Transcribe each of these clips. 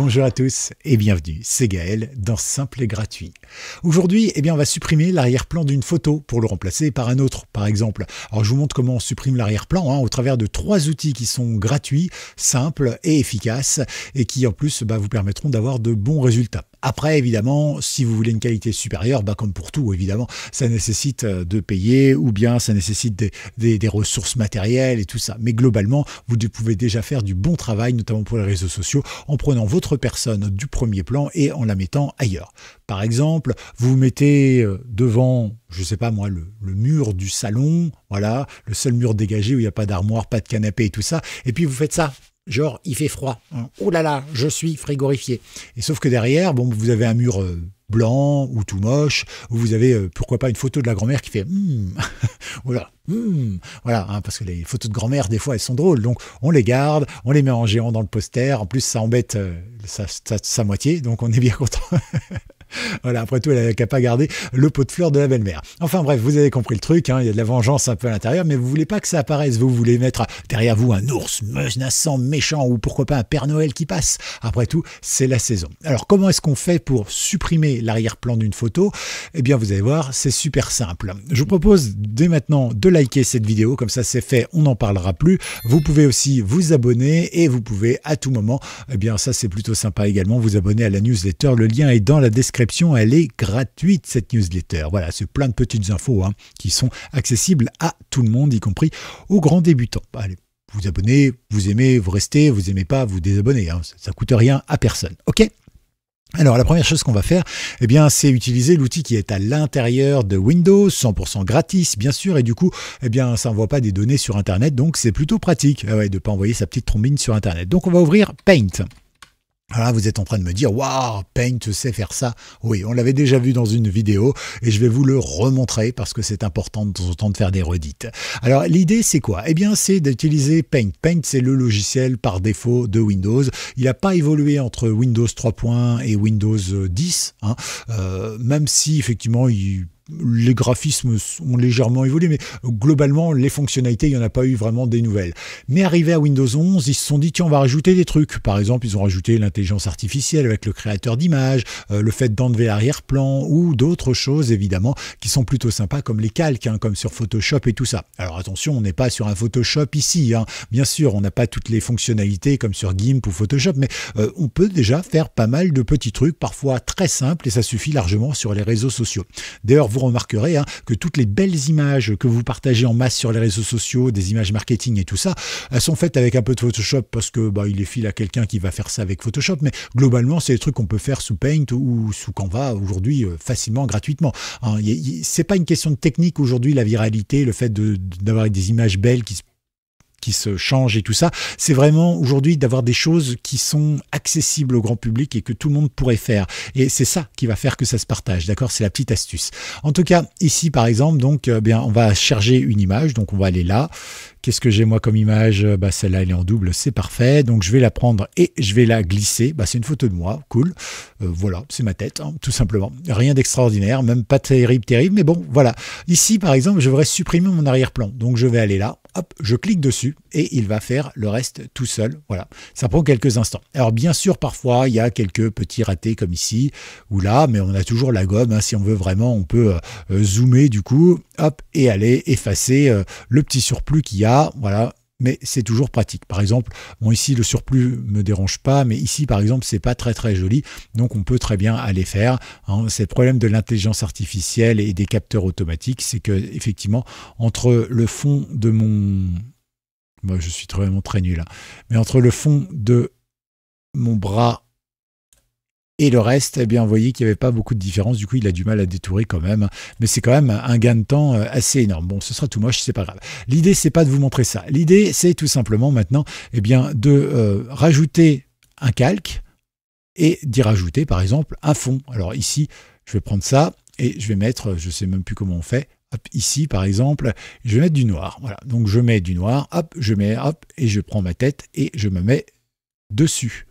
Bonjour à tous et bienvenue, c'est Gaël dans Simple et Gratuit. Aujourd'hui, on va supprimer l'arrière-plan d'une photo pour le remplacer par un autre, par exemple. Alors je vous montre comment on supprime l'arrière-plan au travers de 3 outils qui sont gratuits, simples et efficaces et qui en plus vous permettront d'avoir de bons résultats. Après, évidemment, si vous voulez une qualité supérieure, comme pour tout, évidemment, ça nécessite de payer ou bien ça nécessite des ressources matérielles et tout ça. Mais globalement, vous pouvez déjà faire du bon travail, notamment pour les réseaux sociaux, en prenant votre personne du premier plan et en la mettant ailleurs. Par exemple, vous vous mettez devant, je sais pas moi, le mur du salon, voilà, le seul mur dégagé où il n'y a pas d'armoire, pas de canapé et tout ça, et puis vous faites ça. Genre, il fait froid. Oh là là, je suis frigorifié. Et sauf que derrière, vous avez un mur blanc ou tout moche, où vous avez, pourquoi pas, une photo de la grand-mère qui fait voilà, voilà, parce que les photos de grand-mère, des fois, elles sont drôles. Donc, on les garde, on les met en géant dans le poster. En plus, ça embête sa moitié, donc on est bien content. Voilà, après tout, elle n'a qu'à pas garder le pot de fleurs de la belle-mère. Enfin bref, vous avez compris le truc, il y a de la vengeance un peu à l'intérieur, mais vous voulez pas que ça apparaisse. Vous voulez mettre derrière vous un ours menaçant, méchant, ou pourquoi pas un Père Noël qui passe. Après tout, c'est la saison. Alors, comment est-ce qu'on fait pour supprimer l'arrière-plan d'une photo? Vous allez voir, c'est super simple. Je vous propose dès maintenant de liker cette vidéo, comme ça c'est fait, on n'en parlera plus. Vous pouvez aussi vous abonner et vous pouvez à tout moment, ça c'est plutôt sympa également, vous abonner à la newsletter. Le lien est dans la description. Elle est gratuite, cette newsletter. Voilà, c'est plein de petites infos qui sont accessibles à tout le monde, y compris aux grands débutants. Allez, vous abonnez, vous aimez, vous restez, vous aimez pas, vous désabonnez. Ça coûte rien à personne. Ok ? Alors la première chose qu'on va faire, c'est utiliser l'outil qui est à l'intérieur de Windows, 100% gratis bien sûr, et du coup, ça n'envoie pas des données sur Internet, donc c'est plutôt pratique de ne pas envoyer sa petite trombine sur Internet. Donc on va ouvrir Paint. Voilà, vous êtes en train de me dire, waouh, Paint sait faire ça. Oui, on l'avait déjà vu dans une vidéo et je vais vous le remontrer parce que c'est important de temps en temps de faire des redites. Alors, l'idée, c'est quoi? C'est d'utiliser Paint. Paint, c'est le logiciel par défaut de Windows. Il n'a pas évolué entre Windows 3.1 et Windows 10, même si, effectivement, les graphismes ont légèrement évolué, mais globalement, les fonctionnalités, il n'y en a pas eu vraiment des nouvelles. Mais arrivé à Windows 11, ils se sont dit, tiens, on va rajouter des trucs. Par exemple, ils ont rajouté l'intelligence artificielle avec le créateur d'images, le fait d'enlever l'arrière-plan ou d'autres choses, évidemment, qui sont plutôt sympas, comme les calques, comme sur Photoshop et tout ça. Alors attention, on n'est pas sur un Photoshop ici. Bien sûr, on n'a pas toutes les fonctionnalités comme sur GIMP ou Photoshop, mais on peut déjà faire pas mal de petits trucs, parfois très simples, et ça suffit largement sur les réseaux sociaux. D'ailleurs, vous remarquerez que toutes les belles images que vous partagez en masse sur les réseaux sociaux, des images marketing et tout ça, elles sont faites avec un peu de Photoshop parce que il les file à quelqu'un qui va faire ça avec Photoshop, mais globalement c'est des trucs qu'on peut faire sous Paint ou sous Canva aujourd'hui facilement, gratuitement. C'est pas une question de technique aujourd'hui, la viralité, le fait d'avoir des images belles qui se changent et tout ça, c'est vraiment aujourd'hui d'avoir des choses qui sont accessibles au grand public et que tout le monde pourrait faire. Et c'est ça qui va faire que ça se partage, d'accord? C'est la petite astuce. En tout cas, ici par exemple, donc, on va charger une image, donc on va aller là. Qu'est-ce que j'ai moi comme image? Celle-là, elle est en double, c'est parfait. Donc je vais la prendre et je vais la glisser. C'est une photo de moi, cool. Voilà, c'est ma tête, tout simplement. Rien d'extraordinaire, même pas terrible, mais bon, voilà. Ici, par exemple, je voudrais supprimer mon arrière-plan. Donc je vais aller là, hop, je clique dessus et il va faire le reste tout seul. Voilà, ça prend quelques instants. Alors bien sûr, parfois, il y a quelques petits ratés comme ici ou là, mais on a toujours la gomme. Si on veut vraiment, on peut zoomer du coup, hop, et aller effacer le petit surplus qu'il y a. Voilà, mais c'est toujours pratique. Par exemple, ici le surplus me dérange pas, mais ici par exemple c'est pas très très joli, donc on peut très bien aller faire. C'est le problème de l'intelligence artificielle et des capteurs automatiques, c'est que effectivement entre le fond de mon, je suis vraiment très nul, mais entre le fond de mon bras et le reste, vous voyez qu'il n'y avait pas beaucoup de différence. Du coup, il a du mal à détourer quand même. Mais c'est quand même un gain de temps assez énorme. Bon, ce sera tout moche, c'est pas grave. L'idée, c'est pas de vous montrer ça. L'idée, c'est tout simplement maintenant de rajouter un calque et d'y rajouter, par exemple, un fond. Alors ici, je vais prendre ça et je vais mettre, je sais même plus comment on fait. Hop, ici, par exemple, je vais mettre du noir. Voilà. Donc, je mets du noir, hop, et je prends ma tête et je me mets dessus.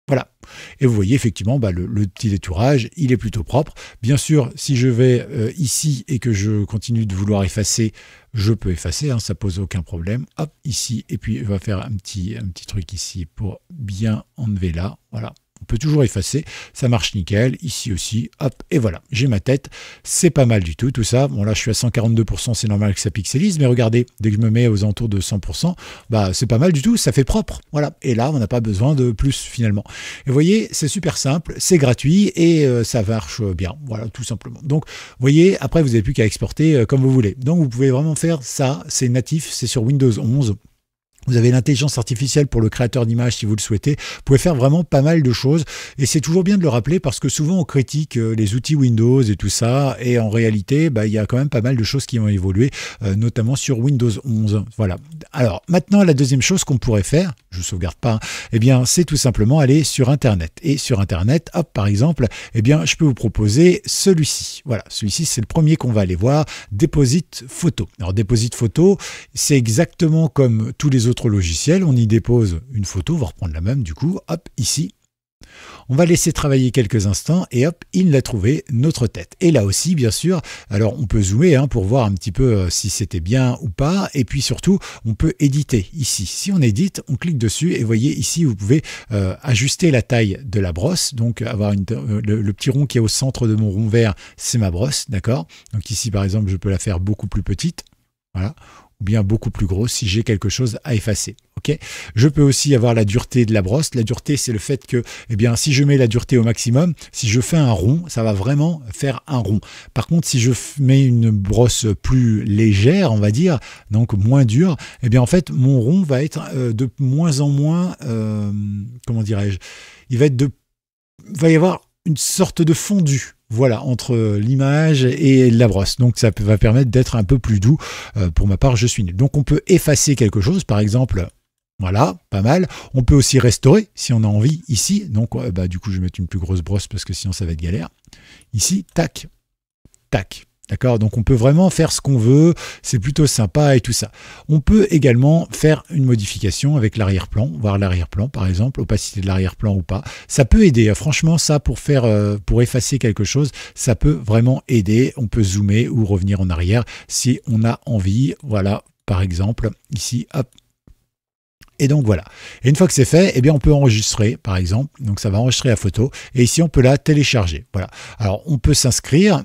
Voilà. Et vous voyez effectivement le petit détourage, il est plutôt propre. Bien sûr, si je vais ici et que je continue de vouloir effacer, je peux effacer, ça pose aucun problème. Hop, ici, et puis on va faire un petit truc ici pour bien enlever là. Voilà. On peut toujours effacer, ça marche nickel, ici aussi, hop, et voilà, j'ai ma tête, c'est pas mal du tout ça. Bon là je suis à 142%, c'est normal que ça pixelise, mais regardez, dès que je me mets aux alentours de 100%, bah c'est pas mal du tout, ça fait propre, voilà. Et là on n'a pas besoin de plus finalement. Et vous voyez, c'est super simple, c'est gratuit et ça marche bien, voilà, tout simplement. Donc vous voyez, après vous n'avez plus qu'à exporter comme vous voulez. Donc vous pouvez vraiment faire ça, c'est natif, c'est sur Windows 11. Vous avez l'intelligence artificielle pour le créateur d'images si vous le souhaitez. Vous pouvez faire vraiment pas mal de choses. Et c'est toujours bien de le rappeler parce que souvent on critique les outils Windows et tout ça. Et en réalité, bah, il y a quand même pas mal de choses qui ont évolué, notamment sur Windows 11. Voilà. Alors maintenant, la deuxième chose qu'on pourrait faire, je ne sauvegarde pas, eh bien, c'est tout simplement aller sur Internet. Et sur Internet, hop, par exemple, eh bien, je peux vous proposer celui-ci. Voilà, celui-ci, c'est le premier qu'on va aller voir, Deposit Photo. Alors, Deposit Photo, c'est exactement comme tous les autres logiciels. On y dépose une photo, on va reprendre la même du coup, hop, ici. On va laisser travailler quelques instants et hop, il a trouvé notre tête. Et là aussi, bien sûr, alors on peut zoomer pour voir un petit peu si c'était bien ou pas. Et puis surtout, on peut éditer ici. Si on édite, on clique dessus et vous voyez ici, vous pouvez ajuster la taille de la brosse. Donc avoir le petit rond qui est au centre de mon rond vert, c'est ma brosse, d'accord? Donc ici, par exemple, je peux la faire beaucoup plus petite. Voilà. Ou bien beaucoup plus grosse si j'ai quelque chose à effacer. Okay, je peux aussi avoir la dureté de la brosse. La dureté, c'est le fait que, eh bien, si je mets la dureté au maximum, si je fais un rond, ça va vraiment faire un rond. Par contre, si je mets une brosse plus légère, on va dire, donc moins dure, eh bien, en fait, mon rond va être de moins en moins, comment dirais-je, il va y avoir une sorte de fondu. Voilà, entre l'image et la brosse. Donc ça va permettre d'être un peu plus doux. Pour ma part, je suis nul. Donc on peut effacer quelque chose, par exemple, voilà, pas mal. On peut aussi restaurer si on a envie ici. Donc bah, du coup, je vais mettre une plus grosse brosse parce que sinon ça va être galère. Ici, tac, tac. D'accord, donc on peut vraiment faire ce qu'on veut, c'est plutôt sympa et tout ça. On peut également faire une modification avec l'arrière-plan, voir l'arrière-plan par exemple, opacité de l'arrière-plan ou pas. Ça peut aider, franchement ça pour effacer quelque chose, ça peut vraiment aider. On peut zoomer ou revenir en arrière si on a envie. Voilà, par exemple, ici, hop. Et donc voilà. Et une fois que c'est fait, eh bien on peut enregistrer, par exemple. Donc ça va enregistrer la photo. Et ici on peut la télécharger. Voilà. Alors on peut s'inscrire.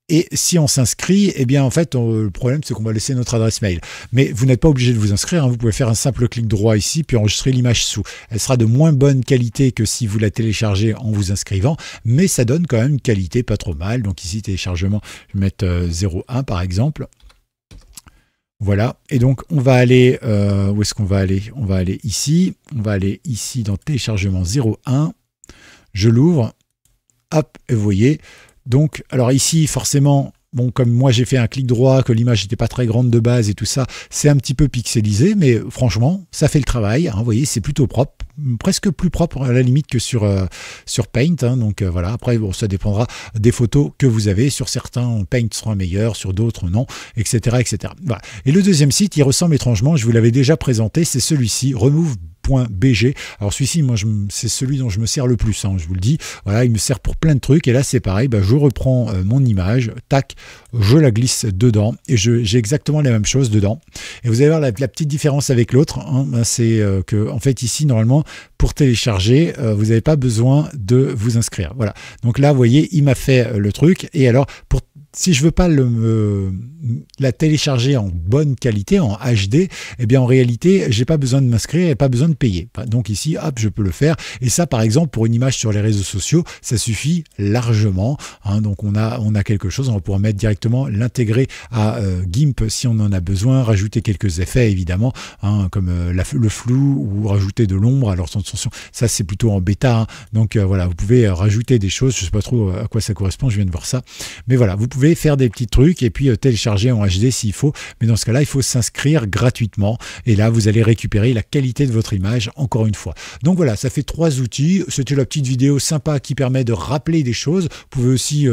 Et si on s'inscrit, eh bien en fait, le problème c'est qu'on va laisser notre adresse mail. Mais vous n'êtes pas obligé de vous inscrire, hein. Vous pouvez faire un simple clic droit ici, puis enregistrer l'image sous. Elle sera de moins bonne qualité que si vous la téléchargez en vous inscrivant, mais ça donne quand même une qualité pas trop mal. Donc ici, téléchargement, je vais mettre 0,1 par exemple. Voilà, et donc on va aller, où est-ce qu'on va aller? On va aller ici dans téléchargement 0,1, je l'ouvre, hop, et vous voyez. Donc, alors ici, forcément, bon, comme moi j'ai fait un clic droit, que l'image n'était pas très grande de base et tout ça, c'est un petit peu pixelisé, mais franchement, ça fait le travail. Hein, vous voyez, c'est plutôt propre, presque plus propre à la limite que sur Paint. Hein, donc voilà, après, bon, ça dépendra des photos que vous avez. Sur certains, Paint sera meilleur, sur d'autres, non, etc., etc. Voilà. Et le deuxième site, il ressemble étrangement, je vous l'avais déjà présenté, c'est celui-ci, remove.bg. Alors celui-ci, moi, c'est celui dont je me sers le plus, hein, je vous le dis. Voilà, il me sert pour plein de trucs. Et là, c'est pareil, bah, je reprends mon image, tac, je la glisse dedans et j'ai exactement la même chose dedans. Et vous allez voir la petite différence avec l'autre, hein, c'est que en fait ici, normalement, pour télécharger, vous n'avez pas besoin de vous inscrire. Voilà. Donc là, vous voyez, il m'a fait le truc. Et alors, si je veux pas la télécharger en bonne qualité, en HD, eh bien en réalité, j'ai pas besoin de m'inscrire et pas besoin de payer. Donc ici, hop, je peux le faire. Et ça, par exemple, pour une image sur les réseaux sociaux, ça suffit largement. Hein, donc on a quelque chose, on va pouvoir mettre directement l'intégrer à GIMP si on en a besoin, rajouter quelques effets évidemment, hein, comme le flou ou rajouter de l'ombre. Alors attention, ça c'est plutôt en bêta. Hein, donc voilà, vous pouvez rajouter des choses. Je sais pas trop à quoi ça correspond. Je viens de voir ça, mais voilà, vous pouvez faire des petits trucs et puis télécharger en HD s'il faut, mais dans ce cas-là, il faut s'inscrire gratuitement et là, vous allez récupérer la qualité de votre image encore une fois. Donc voilà, ça fait 3 outils. C'était la petite vidéo sympa qui permet de rappeler des choses. Vous pouvez aussi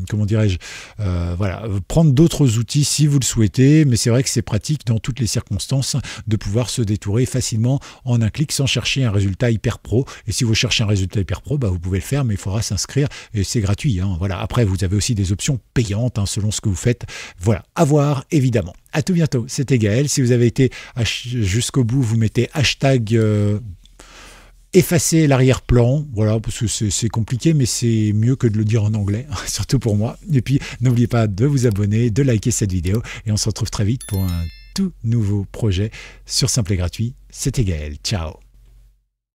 comment dirais-je, voilà, prendre d'autres outils si vous le souhaitez, mais c'est vrai que c'est pratique dans toutes les circonstances de pouvoir se détourer facilement en un clic sans chercher un résultat hyper pro. Et si vous cherchez un résultat hyper pro, bah, vous pouvez le faire, mais il faudra s'inscrire et c'est gratuit. Hein, voilà. Après, vous avez aussi des options payantes hein, selon ce que vous faites. Voilà, à voir évidemment. À tout bientôt, c'était Gaël. Si vous avez été jusqu'au bout, vous mettez hashtag effacer l'arrière-plan, voilà, parce que c'est compliqué, mais c'est mieux que de le dire en anglais, surtout pour moi. Et puis, n'oubliez pas de vous abonner, de liker cette vidéo, et on se retrouve très vite pour un tout nouveau projet sur Simple et Gratuit. C'était Gaël, ciao.